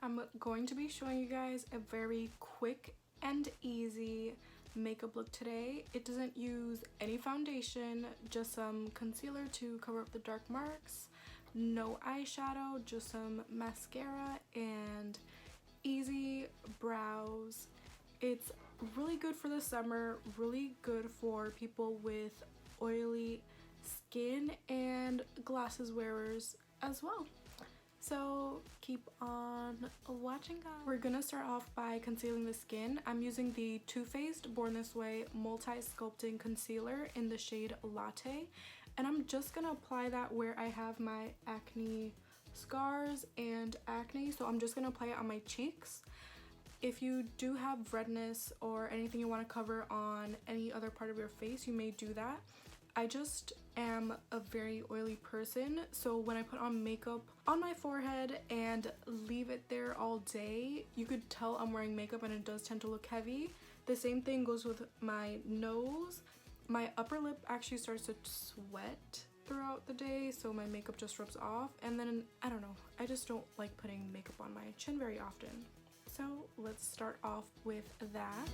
I'm going to be showing you guys a very quick and easy makeup look today. It doesn't use any foundation, just some concealer to cover up the dark marks, no eyeshadow, just some mascara and easy brows. It's really good for the summer, really good for people with oily skin and glasses wearers as well. So keep on watching, guys. We're gonna start off by concealing the skin. I'm using the Too Faced Born This Way Multi-Sculpting Concealer in the shade Latte. And I'm just gonna apply that where I have my acne scars and acne. So I'm just gonna apply it on my cheeks. If you do have redness or anything you want to cover on any other part of your face, you may do that. I just am a very oily person, so when I put on makeup on my forehead and leave it there all day, you could tell I'm wearing makeup and it does tend to look heavy. The same thing goes with my nose. My upper lip actually starts to sweat throughout the day, so my makeup just rubs off. And then, I don't know, I just don't like putting makeup on my chin very often. So let's start off with that.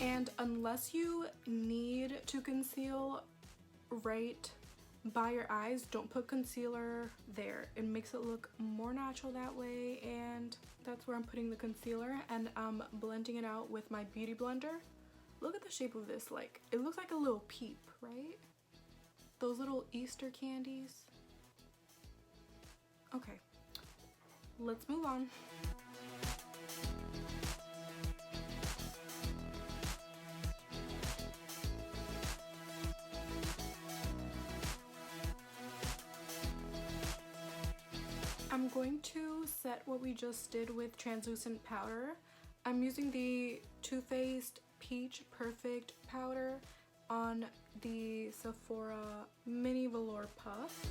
And unless you need to conceal right by your eyes, don't put concealer there. It makes it look more natural that way, and that's where I'm putting the concealer, and I'm blending it out with my beauty blender. Look at the shape of this, like, it looks like a little peep, right? Those little Easter candies. Okay, let's move on. I'm going to set what we just did with translucent powder. I'm using the Too Faced Peach Perfect powder on the Sephora Mini Velour Puff.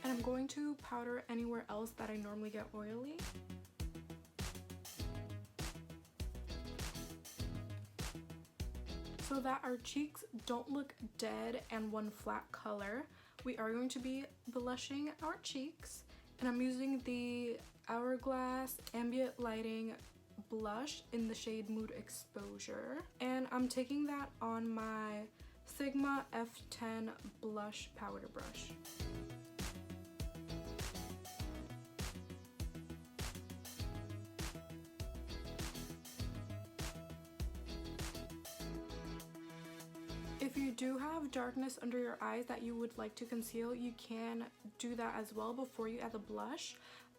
And I'm going to powder anywhere else that I normally get oily. So that our cheeks don't look dead and one flat color, we are going to be blushing our cheeks. And I'm using the Hourglass Ambient Lighting blush in the shade Mood Exposure. And I'm taking that on my Sigma F10 blush powder brush. If you do have darkness under your eyes that you would like to conceal, you can do that as well before you add the blush.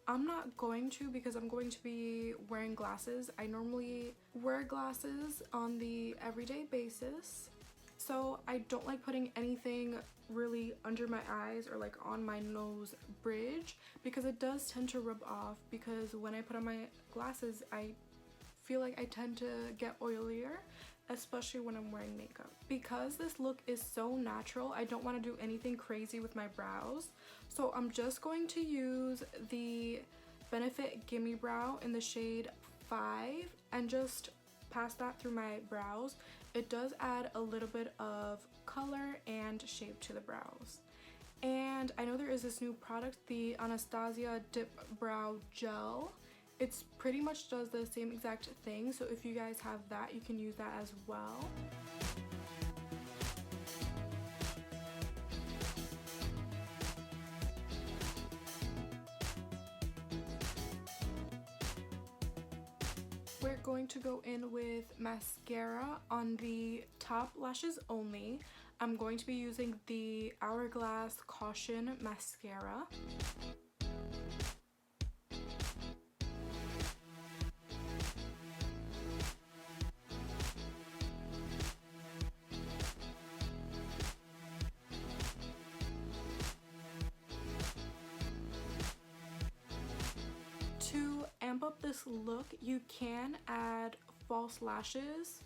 I'm not going to because I'm going to be wearing glasses. I normally wear glasses on the everyday basis, so I don't like putting anything really under my eyes or like on my nose bridge because it does tend to rub off, because when I put on my glasses I feel like I tend to get oilier, especially when I'm wearing makeup. Because this look is so natural, I don't want to do anything crazy with my brows. So I'm just going to use the Benefit Gimme Brow in the shade 5 and just pass that through my brows. It does add a little bit of color and shape to the brows. And I know there is this new product, the Anastasia Dip Brow Gel. It's pretty much does the same exact thing, so if you guys have that, you can use that as well. We're going to go in with mascara on the top lashes only. I'm going to be using the Hourglass Caution Mascara. To amp up this look, you can add false lashes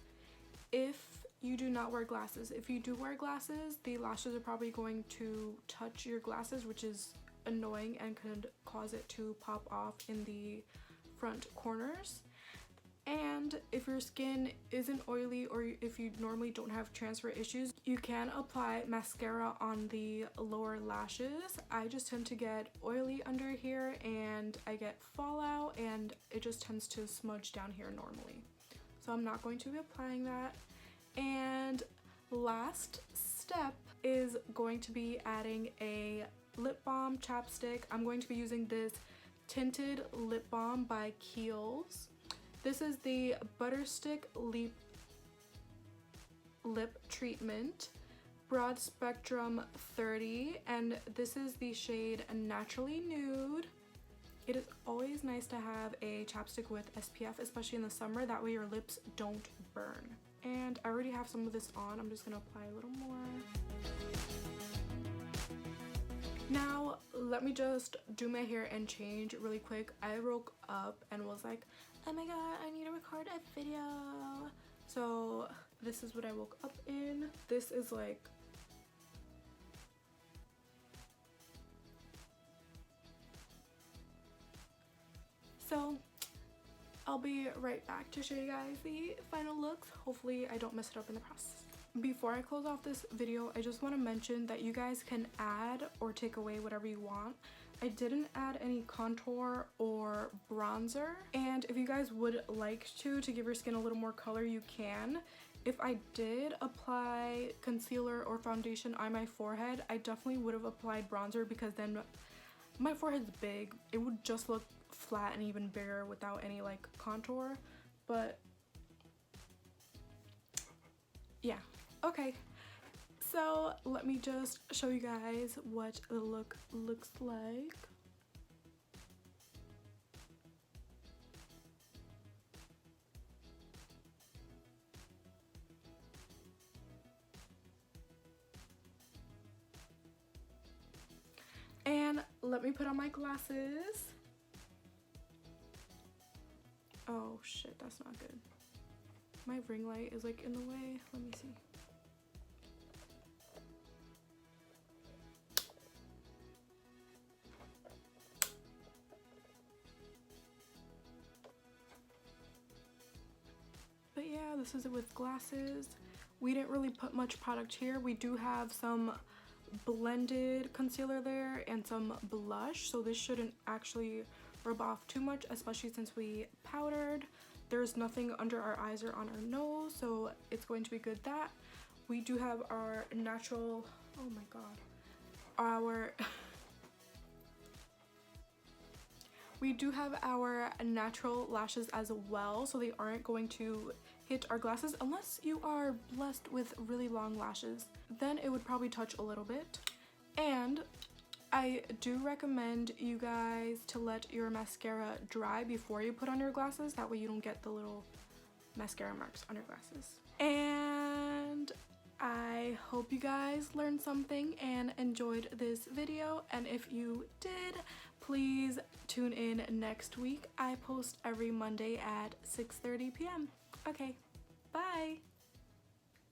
if you do not wear glasses. If you do wear glasses, the lashes are probably going to touch your glasses, which is annoying and could cause it to pop off in the front corners. And And if your skin isn't oily or if you normally don't have transfer issues, you can apply mascara on the lower lashes. I just tend to get oily under here and I get fallout and it just tends to smudge down here normally. So I'm not going to be applying that. And last step is going to be adding a lip balm chapstick. I'm going to be using this tinted lip balm by Kiehl. This is the Butterstick lip treatment, broad spectrum 30, and this is the shade Naturally Nude. It is always nice to have a chapstick with SPF, especially in the summer, that way your lips don't burn. And I already have some of this on. I'm just gonna apply a little more. Now, let me just do my hair and change really quick. I woke up and was like, oh my god, I need to record a video. So this is what I woke up in. This is like, so I'll be right back to show you guys the final looks. Hopefully I don't mess it up in the process. Before I close off this video, I just want to mention that you guys can add or take away whatever you want. I didn't add any contour or bronzer, and if you guys would like to give your skin a little more color, you can. If I did apply concealer or foundation on my forehead, I definitely would have applied bronzer because then my forehead's big. It would just look flat and even bigger without any like contour, but yeah. Okay, so let me just show you guys what the look looks like. And let me put on my glasses. Oh shit, that's not good. My ring light is like in the way. Let me see. But yeah, this is it with glasses. We didn't really put much product here. We do have some blended concealer there and some blush, so this shouldn't actually rub off too much, especially since we powdered. There's nothing under our eyes or on our nose, so it's going to be good. That we do have our natural, oh my god, we do have our natural lashes as well, so they aren't going to hit our glasses unless you are blessed with really long lashes. Then it would probably touch a little bit. And I do recommend you guys to let your mascara dry before you put on your glasses. That way you don't get the little mascara marks on your glasses. And I hope you guys learned something and enjoyed this video. And if you did, please tune in next week. I post every Monday at 6:30 p.m. Okay, bye!